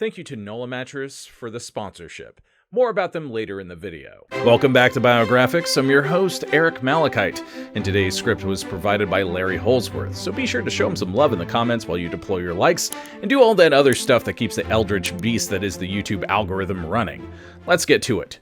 Thank you to Nola Mattress for the sponsorship. More about them later in the video. Welcome back to Biographics. I'm your host, Eric Malachite, and today's script was provided by Larry Holsworth, so be sure to show him some love in the comments while you deploy your likes, and do all that other stuff that keeps the eldritch beast that is the YouTube algorithm running. Let's get to it.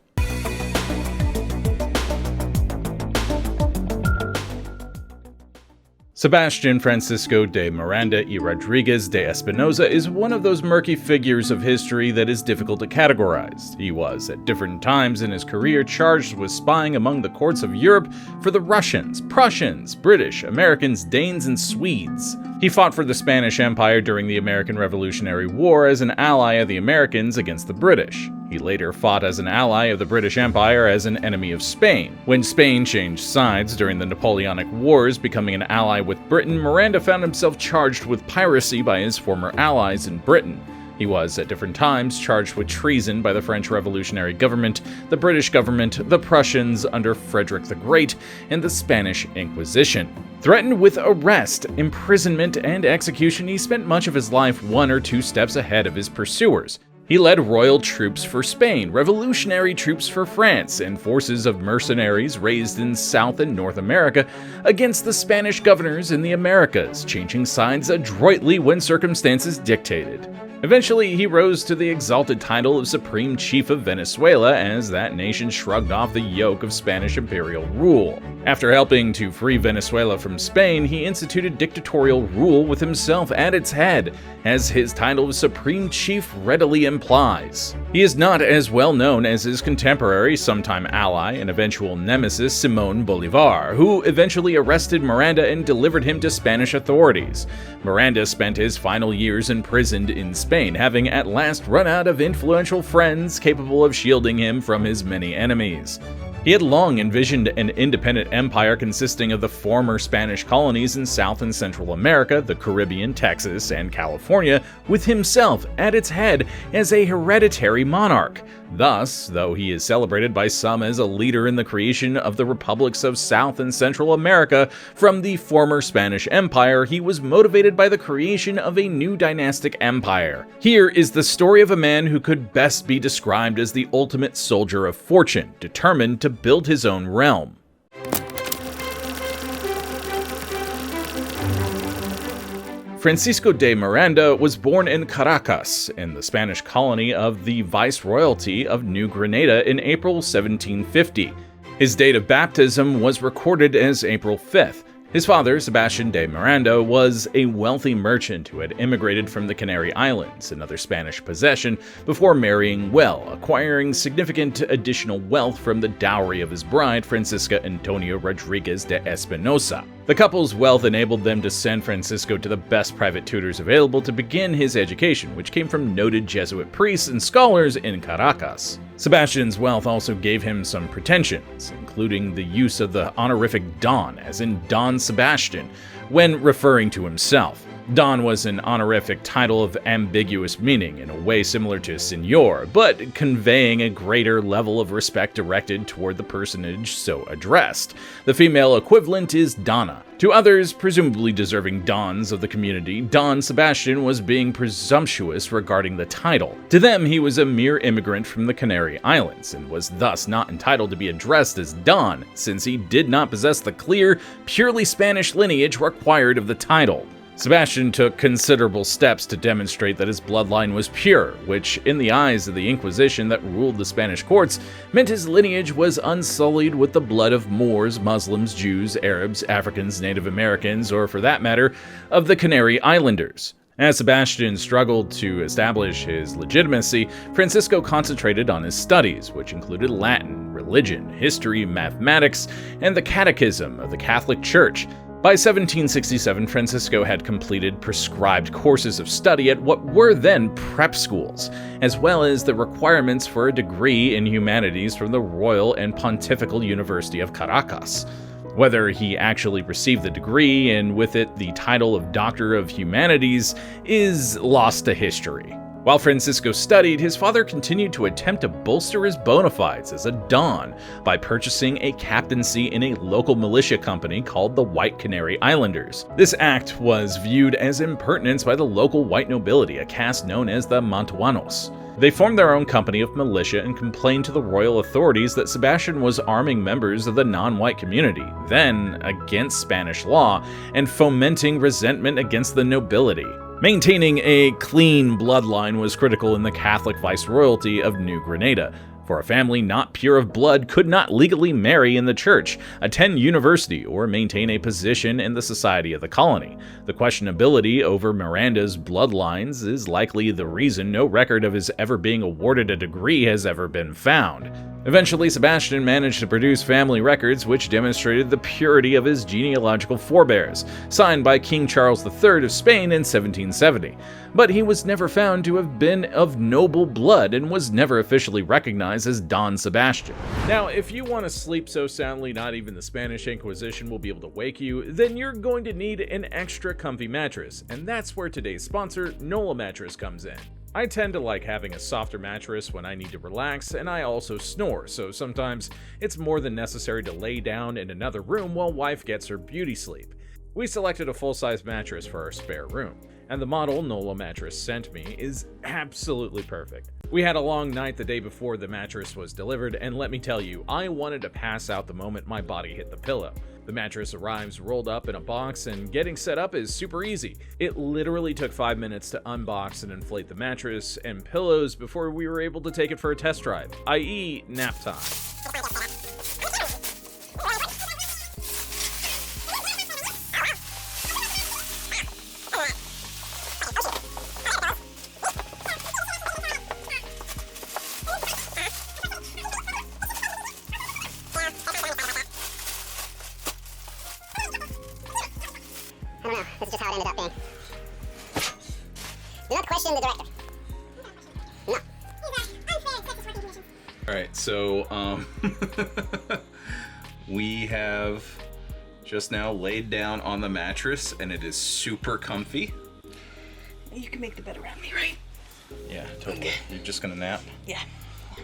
Sebastian Francisco de Miranda y Rodriguez de Espinosa is one of those murky figures of history that is difficult to categorize. He was, at different times in his career, charged with spying among the courts of Europe for the Russians, Prussians, British, Americans, Danes, and Swedes. He fought for the Spanish Empire during the American Revolutionary War as an ally of the Americans against the British. He later fought as an ally of the British Empire as an enemy of Spain. When Spain changed sides during the Napoleonic Wars, becoming an ally with Britain, Miranda found himself charged with piracy by his former allies in Britain. He was, at different times, charged with treason by the French Revolutionary Government, the British government, the Prussians under Frederick the Great, and the Spanish Inquisition. Threatened with arrest, imprisonment, and execution, he spent much of his life one or two steps ahead of his pursuers. He led royal troops for Spain, revolutionary troops for France, and forces of mercenaries raised in South and North America against the Spanish governors in the Americas, changing sides adroitly when circumstances dictated. Eventually, he rose to the exalted title of Supreme Chief of Venezuela as that nation shrugged off the yoke of Spanish imperial rule. After helping to free Venezuela from Spain, he instituted dictatorial rule with himself at its head, as his title of Supreme Chief readily implies. He is not as well known as his contemporary, sometime ally, and eventual nemesis Simón Bolívar, who eventually arrested Miranda and delivered him to Spanish authorities. Miranda spent his final years imprisoned in Spain, having at last run out of influential friends capable of shielding him from his many enemies. He had long envisioned an independent empire consisting of the former Spanish colonies in South and Central America, the Caribbean, Texas, and California, with himself at its head as a hereditary monarch. Thus, though he is celebrated by some as a leader in the creation of the republics of South and Central America from the former Spanish Empire, he was motivated by the creation of a new dynastic empire. Here is the story of a man who could best be described as the ultimate soldier of fortune, determined to build his own realm. Francisco de Miranda was born in Caracas, in the Spanish colony of the Viceroyalty of New Granada in April 1750. His date of baptism was recorded as April 5th. His father, Sebastian de Miranda, was a wealthy merchant who had immigrated from the Canary Islands, another Spanish possession, before marrying well, acquiring significant additional wealth from the dowry of his bride, Francisca Antonia Rodriguez de Espinosa. The couple's wealth enabled them to send Francisco to the best private tutors available to begin his education, which came from noted Jesuit priests and scholars in Caracas. Sebastian's wealth also gave him some pretensions, including the use of the honorific Don, as in Don Sebastian, when referring to himself. Don was an honorific title of ambiguous meaning, in a way similar to Signor, but conveying a greater level of respect directed toward the personage so addressed. The female equivalent is Donna. To others, presumably deserving Dons of the community, Don Sebastian was being presumptuous regarding the title. To them, he was a mere immigrant from the Canary Islands, and was thus not entitled to be addressed as Don, since he did not possess the clear, purely Spanish lineage required of the title. Sebastian took considerable steps to demonstrate that his bloodline was pure, which, in the eyes of the Inquisition that ruled the Spanish courts, meant his lineage was unsullied with the blood of Moors, Muslims, Jews, Arabs, Africans, Native Americans, or for that matter, of the Canary Islanders. As Sebastian struggled to establish his legitimacy, Francisco concentrated on his studies, which included Latin, religion, history, mathematics, and the Catechism of the Catholic Church. By 1767, Francisco had completed prescribed courses of study at what were then prep schools, as well as the requirements for a degree in humanities from the Royal and Pontifical University of Caracas. Whether he actually received the degree, and with it the title of Doctor of Humanities, is lost to history. While Francisco studied, his father continued to attempt to bolster his bona fides as a Don by purchasing a captaincy in a local militia company called the White Canary Islanders. This act was viewed as impertinence by the local white nobility, a caste known as the Mantuanos. They formed their own company of militia and complained to the royal authorities that Sebastian was arming members of the non-white community, then against Spanish law, and fomenting resentment against the nobility. Maintaining a clean bloodline was critical in the Catholic viceroyalty of New Granada, for a family not pure of blood could not legally marry in the church, attend university, or maintain a position in the society of the colony. The questionability over Miranda's bloodlines is likely the reason no record of his ever being awarded a degree has ever been found. Eventually, Sebastian managed to produce family records which demonstrated the purity of his genealogical forebears, signed by King Charles III of Spain in 1770. But he was never found to have been of noble blood and was never officially recognized as Don Sebastian. Now, if you want to sleep so soundly not even the Spanish Inquisition will be able to wake you, then you're going to need an extra comfy mattress, and that's where today's sponsor, NOLA Mattress, comes in. I tend to like having a softer mattress when I need to relax, and I also snore, so sometimes it's more than necessary to lay down in another room while wife gets her beauty sleep. We selected a full-size mattress for our spare room, and the model NOLA mattress sent me is absolutely perfect. We had a long night the day before the mattress was delivered, and let me tell you, I wanted to pass out the moment my body hit the pillow. The mattress arrives rolled up in a box, and getting set up is super easy. It literally took 5 minutes to unbox and inflate the mattress and pillows before we were able to take it for a test drive, i.e. nap time. I don't know. This is just how it ended up being. Do not question the director. No. Alright, so, we have just now laid down on the mattress, and it is super comfy. You can make the bed around me, right? Yeah, totally. You're just gonna nap? Yeah.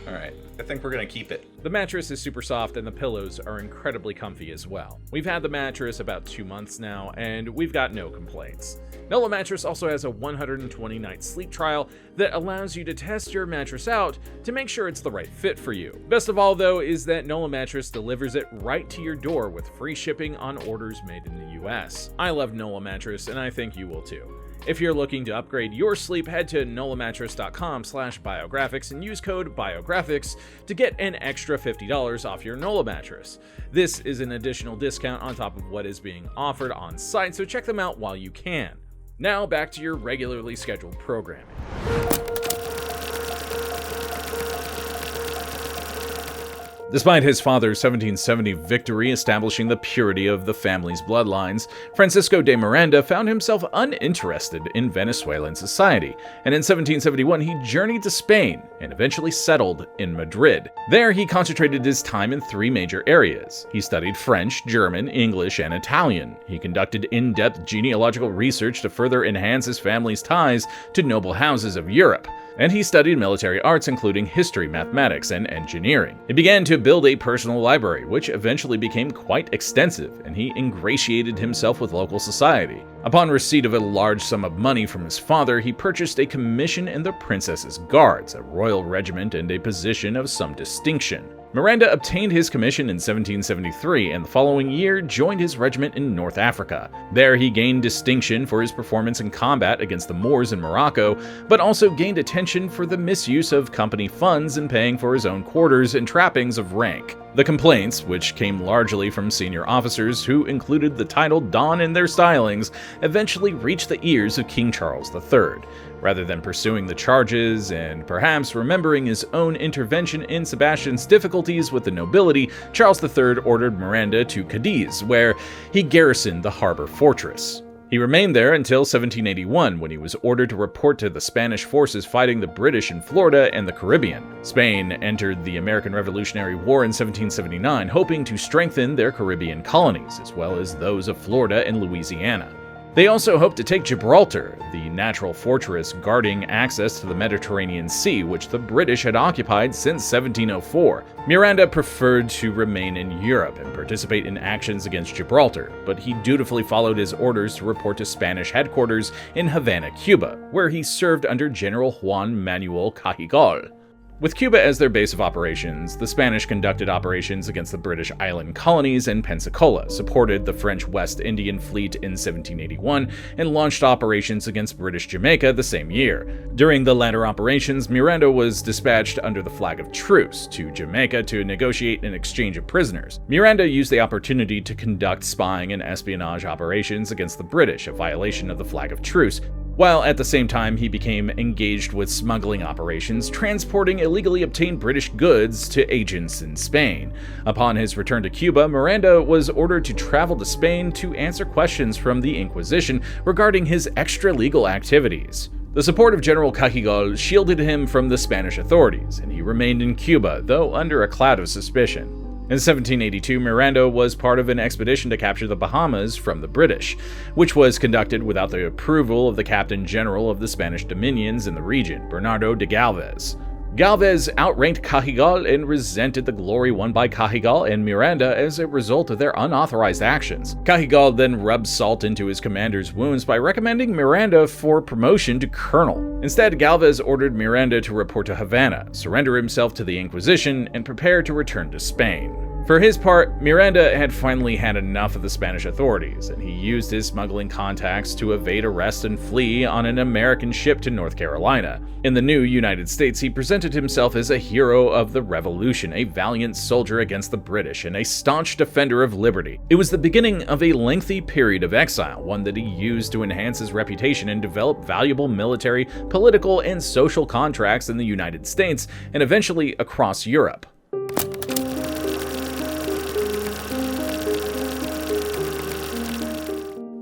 Alright, I think we're gonna keep it. The mattress is super soft and the pillows are incredibly comfy as well. We've had the mattress about 2 months now, and we've got no complaints. NOLA Mattress also has a 120-night sleep trial that allows you to test your mattress out to make sure it's the right fit for you. Best of all, though, is that NOLA Mattress delivers it right to your door with free shipping on orders made in the US. I love NOLA Mattress, and I think you will too. If you're looking to upgrade your sleep, head to nolamattress.com/biographics and use code biographics to get an extra $50 off your NOLA mattress. This is an additional discount on top of what is being offered on site, so check them out while you can. Now back to your regularly scheduled programming. Despite his father's 1770 victory establishing the purity of the family's bloodlines, Francisco de Miranda found himself uninterested in Venezuelan society, and in 1771 he journeyed to Spain and eventually settled in Madrid. There he concentrated his time in 3 major areas. He studied French, German, English, and Italian. He conducted in-depth genealogical research to further enhance his family's ties to noble houses of Europe. And he studied military arts including history, mathematics, and engineering. He began to build a personal library, which eventually became quite extensive, and he ingratiated himself with local society. Upon receipt of a large sum of money from his father, he purchased a commission in the Princess's Guards, a royal regiment and a position of some distinction. Miranda obtained his commission in 1773 and the following year joined his regiment in North Africa. There he gained distinction for his performance in combat against the Moors in Morocco, but also gained attention for the misuse of company funds in paying for his own quarters and trappings of rank. The complaints, which came largely from senior officers who included the title Don in their stylings, eventually reached the ears of King Charles III. Rather than pursuing the charges and perhaps remembering his own intervention in Sebastian's difficulties with the nobility, Charles III ordered Miranda to Cadiz, where he garrisoned the harbor fortress. He remained there until 1781, when he was ordered to report to the Spanish forces fighting the British in Florida and the Caribbean. Spain entered the American Revolutionary War in 1779, hoping to strengthen their Caribbean colonies, as well as those of Florida and Louisiana. They also hoped to take Gibraltar, the natural fortress guarding access to the Mediterranean Sea, which the British had occupied since 1704. Miranda preferred to remain in Europe and participate in actions against Gibraltar, but he dutifully followed his orders to report to Spanish headquarters in Havana, Cuba, where he served under General Juan Manuel Cajigal. With Cuba as their base of operations, the Spanish conducted operations against the British island colonies and Pensacola, supported the French West Indian Fleet in 1781, and launched operations against British Jamaica the same year. During the latter operations, Miranda was dispatched under the flag of truce to Jamaica to negotiate an exchange of prisoners. Miranda used the opportunity to conduct spying and espionage operations against the British, a violation of the flag of truce, while at the same time he became engaged with smuggling operations, transporting illegally obtained British goods to agents in Spain. Upon his return to Cuba, Miranda was ordered to travel to Spain to answer questions from the Inquisition regarding his extra-legal activities. The support of General Cajigal shielded him from the Spanish authorities, and he remained in Cuba, though under a cloud of suspicion. In 1782, Miranda was part of an expedition to capture the Bahamas from the British, which was conducted without the approval of the Captain General of the Spanish dominions in the region, Bernardo de Galvez. Galvez outranked Cajigal and resented the glory won by Cajigal and Miranda as a result of their unauthorized actions. Cajigal then rubbed salt into his commander's wounds by recommending Miranda for promotion to colonel. Instead, Galvez ordered Miranda to report to Havana, surrender himself to the Inquisition, and prepare to return to Spain. For his part, Miranda had finally had enough of the Spanish authorities, and he used his smuggling contacts to evade arrest and flee on an American ship to North Carolina. In the new United States, he presented himself as a hero of the Revolution, a valiant soldier against the British, and a staunch defender of liberty. It was the beginning of a lengthy period of exile, one that he used to enhance his reputation and develop valuable military, political, and social contracts in the United States, and eventually across Europe.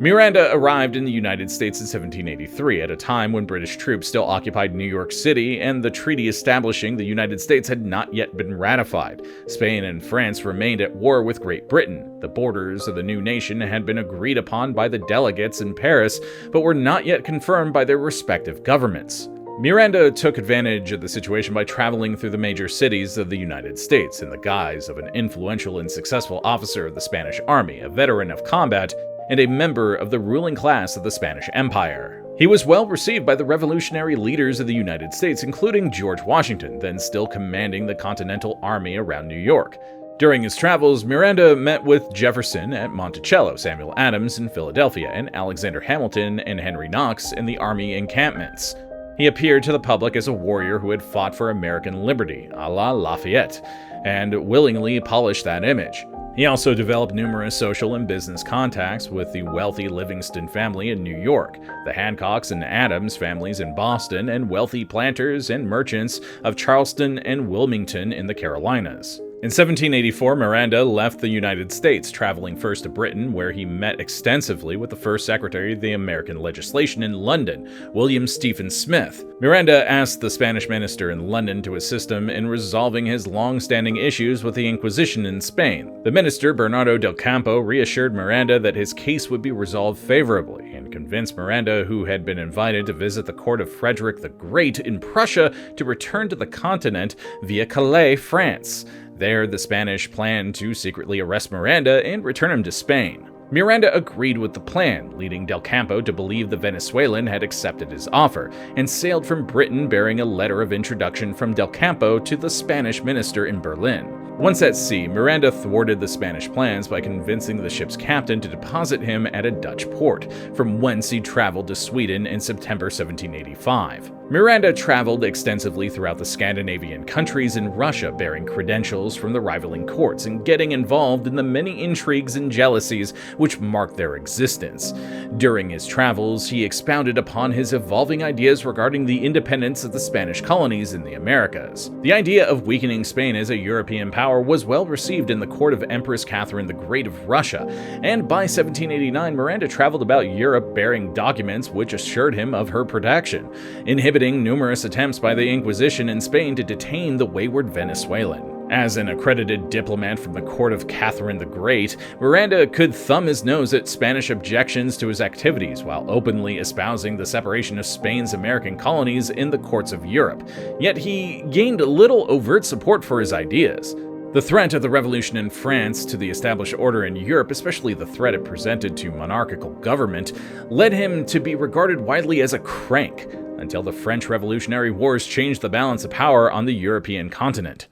Miranda arrived in the United States in 1783, at a time when British troops still occupied New York City and the treaty establishing the United States had not yet been ratified. Spain and France remained at war with Great Britain. The borders of the new nation had been agreed upon by the delegates in Paris, but were not yet confirmed by their respective governments. Miranda took advantage of the situation by traveling through the major cities of the United States in the guise of an influential and successful officer of the Spanish army, a veteran of combat, and a member of the ruling class of the Spanish Empire. He was well received by the revolutionary leaders of the United States, including George Washington, then still commanding the Continental Army around New York. During his travels, Miranda met with Jefferson at Monticello, Samuel Adams in Philadelphia, and Alexander Hamilton and Henry Knox in the army encampments. He appeared to the public as a warrior who had fought for American liberty, a la Lafayette, and willingly polished that image. He also developed numerous social and business contacts with the wealthy Livingston family in New York, the Hancocks and Adams families in Boston, and wealthy planters and merchants of Charleston and Wilmington in the Carolinas. In 1784, Miranda left the United States, traveling first to Britain, where he met extensively with the first Secretary of the American Legislation in London, William Stephen Smith. Miranda asked the Spanish minister in London to assist him in resolving his long-standing issues with the Inquisition in Spain. The minister, Bernardo del Campo, reassured Miranda that his case would be resolved favorably, and convinced Miranda, who had been invited to visit the court of Frederick the Great in Prussia, to return to the continent via Calais, France. There, the Spanish planned to secretly arrest Miranda and return him to Spain. Miranda agreed with the plan, leading Del Campo to believe the Venezuelan had accepted his offer, and sailed from Britain bearing a letter of introduction from Del Campo to the Spanish minister in Berlin. Once at sea, Miranda thwarted the Spanish plans by convincing the ship's captain to deposit him at a Dutch port, from whence he traveled to Sweden in September 1785. Miranda traveled extensively throughout the Scandinavian countries and Russia, bearing credentials from the rivaling courts and getting involved in the many intrigues and jealousies which marked their existence. During his travels, he expounded upon his evolving ideas regarding the independence of the Spanish colonies in the Americas. The idea of weakening Spain as a European power was well received in the court of Empress Catherine the Great of Russia, and by 1789 Miranda traveled about Europe bearing documents which assured him of her protection, inhibiting numerous attempts by the Inquisition in Spain to detain the wayward Venezuelan. As an accredited diplomat from the court of Catherine the Great, Miranda could thumb his nose at Spanish objections to his activities while openly espousing the separation of Spain's American colonies in the courts of Europe. Yet he gained little overt support for his ideas. The threat of the revolution in France to the established order in Europe, especially the threat it presented to monarchical government, led him to be regarded widely as a crank, until the French Revolutionary Wars changed the balance of power on the European continent.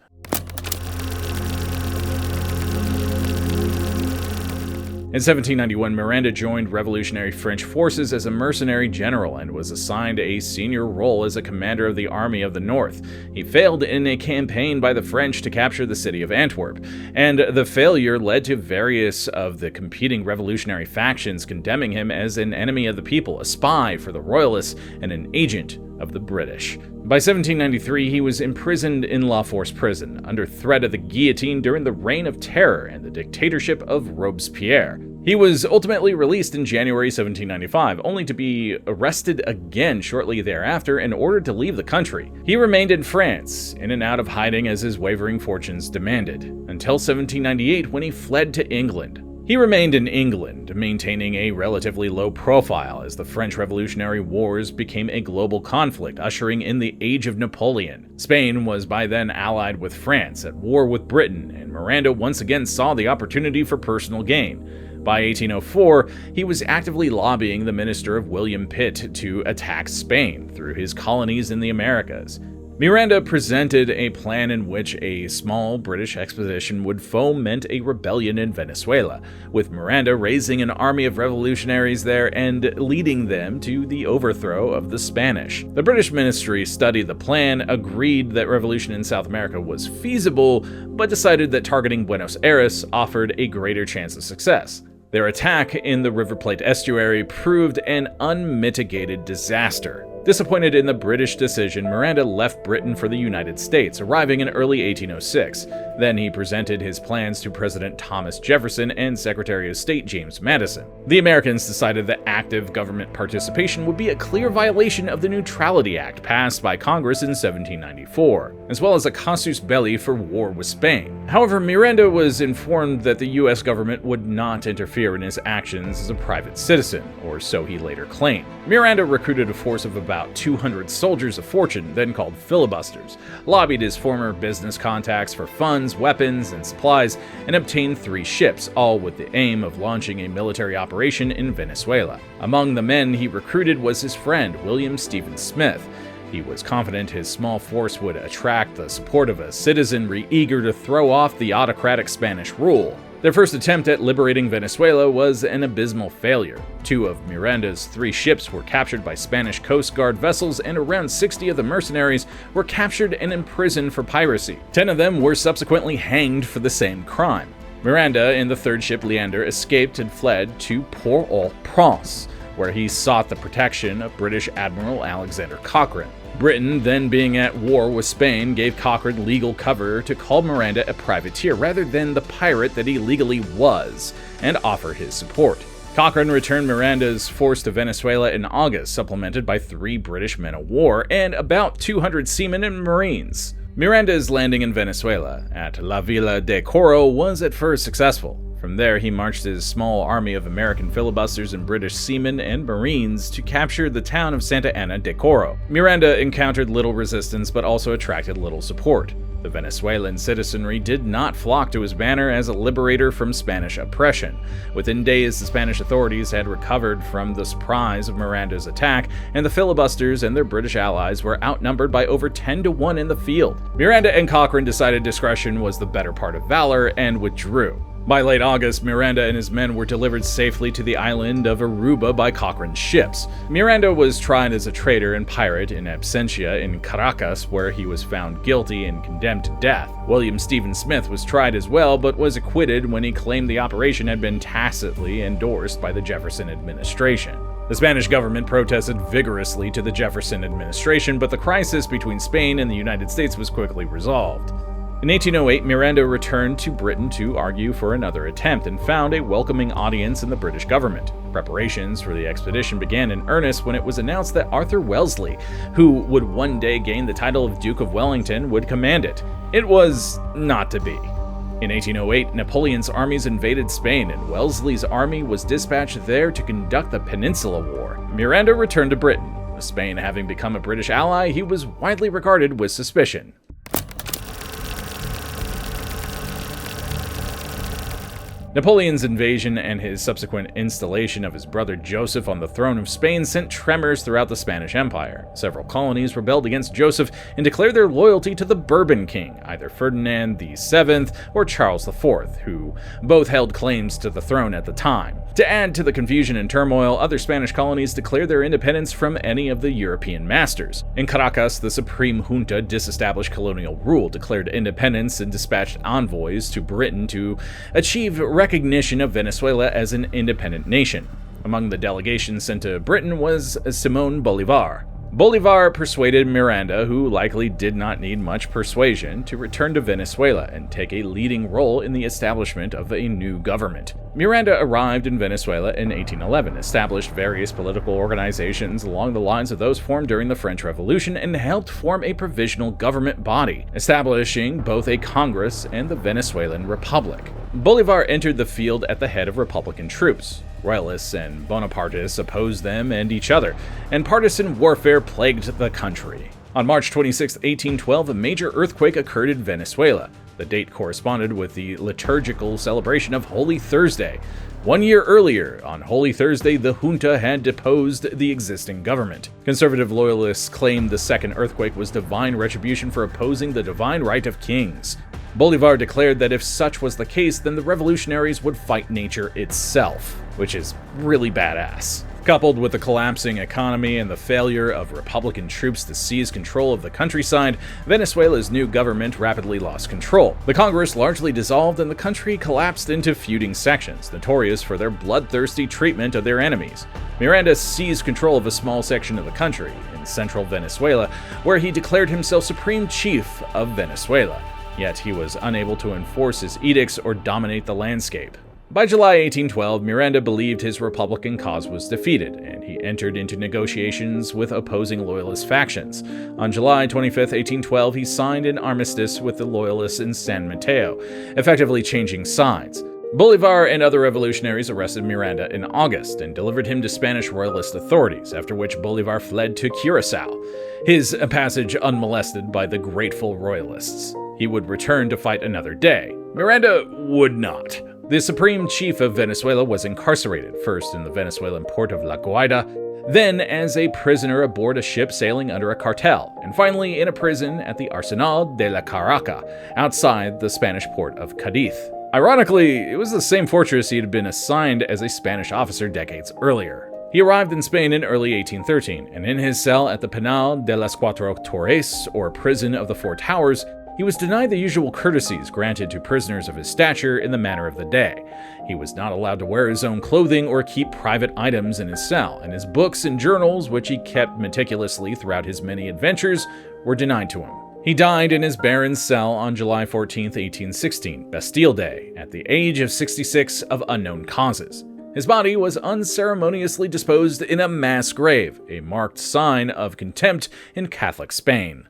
In 1791, Miranda joined revolutionary French forces as a mercenary general and was assigned a senior role as a commander of the Army of the North. He failed in a campaign by the French to capture the city of Antwerp, and the failure led to various of the competing revolutionary factions condemning him as an enemy of the people, a spy for the Royalists, and an agent of the British. By 1793, he was imprisoned in La Force prison, under threat of the guillotine during the Reign of Terror and the dictatorship of Robespierre. He was ultimately released in January 1795, only to be arrested again shortly thereafter and ordered to leave the country. He remained in France, in and out of hiding as his wavering fortunes demanded, until 1798 when he fled to England. He remained in England, maintaining a relatively low profile as the French Revolutionary Wars became a global conflict, ushering in the Age of Napoleon. Spain was by then allied with France, at war with Britain, and Miranda once again saw the opportunity for personal gain. By 1804, he was actively lobbying the minister of William Pitt to attack Spain through his colonies in the Americas. Miranda presented a plan in which a small British expedition would foment a rebellion in Venezuela, with Miranda raising an army of revolutionaries there and leading them to the overthrow of the Spanish. The British ministry studied the plan, agreed that revolution in South America was feasible, but decided that targeting Buenos Aires offered a greater chance of success. Their attack in the River Plate estuary proved an unmitigated disaster. Disappointed in the British decision, Miranda left Britain for the United States, arriving in early 1806. Then he presented his plans to President Thomas Jefferson and Secretary of State James Madison. The Americans decided that active government participation would be a clear violation of the Neutrality Act passed by Congress in 1794, as well as a casus belli for war with Spain. However, Miranda was informed that the U.S. government would not interfere in his actions as a private citizen, or so he later claimed. Miranda recruited a force of about 200 soldiers of fortune, then called filibusters, lobbied his former business contacts for funds, weapons, and supplies, and obtained 3 ships, all with the aim of launching a military operation in Venezuela. Among the men he recruited was his friend, William Stephen Smith. He was confident his small force would attract the support of a citizenry eager to throw off the autocratic Spanish rule. Their first attempt at liberating Venezuela was an abysmal failure. 2 of Miranda's 3 ships were captured by Spanish Coast Guard vessels, and around 60 of the mercenaries were captured and imprisoned for piracy. 10 of them were subsequently hanged for the same crime. Miranda, in the 3rd ship Leander, escaped and fled to Port-au-Prince, where he sought the protection of British Admiral Alexander Cochrane. Britain, then being at war with Spain, gave Cochrane legal cover to call Miranda a privateer rather than the pirate that he legally was, and offer his support. Cochrane returned Miranda's force to Venezuela in August, supplemented by 3 British men of war and about 200 seamen and marines. Miranda's landing in Venezuela, at La Villa de Coro, was at first successful. From there, he marched his small army of American filibusters and British seamen and marines to capture the town of Santa Ana de Coro. Miranda encountered little resistance but also attracted little support. The Venezuelan citizenry did not flock to his banner as a liberator from Spanish oppression. Within days, the Spanish authorities had recovered from the surprise of Miranda's attack, and the filibusters and their British allies were outnumbered by over 10 to 1 in the field. Miranda and Cochrane decided discretion was the better part of valor and withdrew. By late August, Miranda and his men were delivered safely to the island of Aruba by Cochrane's ships. Miranda was tried as a traitor and pirate in absentia in Caracas, where he was found guilty and condemned to death. William Stephen Smith was tried as well, but was acquitted when he claimed the operation had been tacitly endorsed by the Jefferson administration. The Spanish government protested vigorously to the Jefferson administration, but the crisis between Spain and the United States was quickly resolved. In 1808, Miranda returned to Britain to argue for another attempt and found a welcoming audience in the British government. Preparations for the expedition began in earnest when it was announced that Arthur Wellesley, who would one day gain the title of Duke of Wellington, would command it. It was not to be. In 1808, Napoleon's armies invaded Spain, and Wellesley's army was dispatched there to conduct the Peninsula War. Miranda returned to Britain. With Spain having become a British ally, he was widely regarded with suspicion. Napoleon's invasion and his subsequent installation of his brother Joseph on the throne of Spain sent tremors throughout the Spanish Empire. Several colonies rebelled against Joseph and declared their loyalty to the Bourbon king, either Ferdinand VII or Charles IV, who both held claims to the throne at the time. To add to the confusion and turmoil, other Spanish colonies declared their independence from any of the European masters. In Caracas, the Supreme Junta disestablished colonial rule, declared independence, and dispatched envoys to Britain to achieve recognition of Venezuela as an independent nation. Among the delegations sent to Britain was Simón Bolívar. Bolívar persuaded Miranda, who likely did not need much persuasion, to return to Venezuela and take a leading role in the establishment of a new government. Miranda arrived in Venezuela in 1811, established various political organizations along the lines of those formed during the French Revolution, and helped form a provisional government body, establishing both a Congress and the Venezuelan Republic. Bolívar entered the field at the head of Republican troops. Royalists and Bonapartists opposed them and each other, and partisan warfare plagued the country. On March 26, 1812, a major earthquake occurred in Venezuela. The date corresponded with the liturgical celebration of Holy Thursday. 1 year earlier, on Holy Thursday, the junta had deposed the existing government. Conservative loyalists claimed the second earthquake was divine retribution for opposing the divine right of kings. Bolívar declared that if such was the case, then the revolutionaries would fight nature itself, which is really badass. Coupled with the collapsing economy and the failure of Republican troops to seize control of the countryside, Venezuela's new government rapidly lost control. The Congress largely dissolved and the country collapsed into feuding sections, notorious for their bloodthirsty treatment of their enemies. Miranda seized control of a small section of the country, in central Venezuela, where he declared himself Supreme Chief of Venezuela. Yet he was unable to enforce his edicts or dominate the landscape. By July 1812, Miranda believed his Republican cause was defeated, and he entered into negotiations with opposing Loyalist factions. On July 25, 1812, he signed an armistice with the Loyalists in San Mateo, effectively changing sides. Bolívar and other revolutionaries arrested Miranda in August and delivered him to Spanish Royalist authorities, after which Bolívar fled to Curaçao, his passage unmolested by the grateful Royalists. He would return to fight another day. Miranda would not. The Supreme Chief of Venezuela was incarcerated, first in the Venezuelan port of La Guaira, then as a prisoner aboard a ship sailing under a cartel, and finally in a prison at the Arsenal de la Carraca, outside the Spanish port of Cadiz. Ironically, it was the same fortress he had been assigned as a Spanish officer decades earlier. He arrived in Spain in early 1813, and in his cell at the Penal de las Cuatro Torres, or Prison of the Four Towers, he was denied the usual courtesies granted to prisoners of his stature in the manner of the day. He was not allowed to wear his own clothing or keep private items in his cell, and his books and journals, which he kept meticulously throughout his many adventures, were denied to him. He died in his barren cell on July 14, 1816, Bastille Day, at the age of 66 of unknown causes. His body was unceremoniously disposed in a mass grave, a marked sign of contempt in Catholic Spain.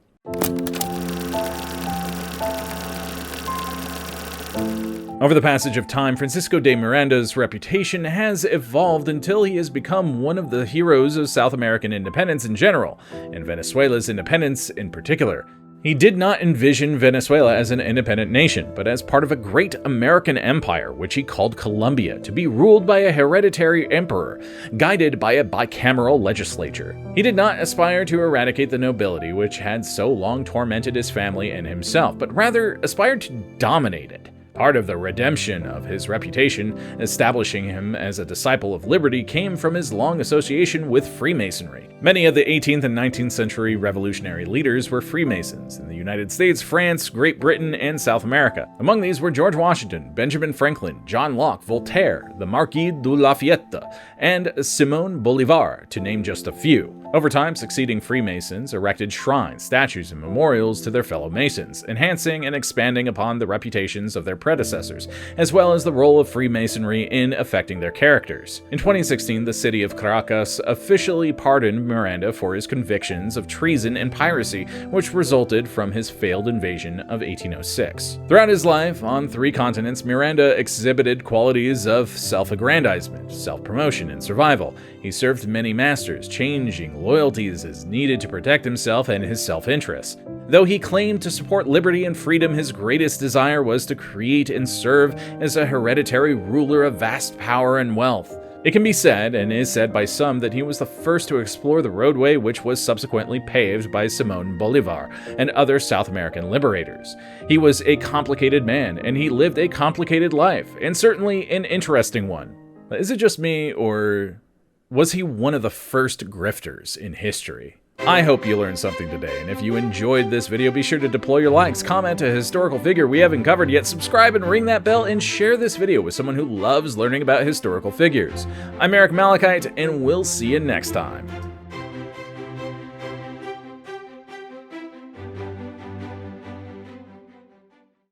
Over the passage of time, Francisco de Miranda's reputation has evolved until he has become one of the heroes of South American independence in general, and Venezuela's independence in particular. He did not envision Venezuela as an independent nation, but as part of a great American empire, which he called Colombia, to be ruled by a hereditary emperor, guided by a bicameral legislature. He did not aspire to eradicate the nobility, which had so long tormented his family and himself, but rather aspired to dominate it. Part of the redemption of his reputation, establishing him as a disciple of liberty, came from his long association with Freemasonry. Many of the 18th and 19th century revolutionary leaders were Freemasons in the United States, France, Great Britain, and South America. Among these were George Washington, Benjamin Franklin, John Locke, Voltaire, the Marquis de Lafayette, and Simon Bolivar, to name just a few. Over time, succeeding Freemasons erected shrines, statues, and memorials to their fellow Masons, enhancing and expanding upon the reputations of their predecessors, as well as the role of Freemasonry in affecting their characters. In 2016, the city of Caracas officially pardoned Miranda for his convictions of treason and piracy, which resulted from his failed invasion of 1806. Throughout his life, on 3 continents, Miranda exhibited qualities of self-aggrandizement, self-promotion, and survival. He served many masters, changing loyalties as needed to protect himself and his self-interests. Though he claimed to support liberty and freedom, his greatest desire was to create and serve as a hereditary ruler of vast power and wealth. It can be said, and is said by some, that he was the first to explore the roadway which was subsequently paved by Simón Bolívar and other South American liberators. He was a complicated man, and he lived a complicated life, and certainly an interesting one. Is it just me, or was he one of the first grifters in history? I hope you learned something today, and if you enjoyed this video, be sure to deploy your likes, comment a historical figure we haven't covered yet, subscribe and ring that bell, and share this video with someone who loves learning about historical figures. I'm Eric Malachite, and we'll see you next time.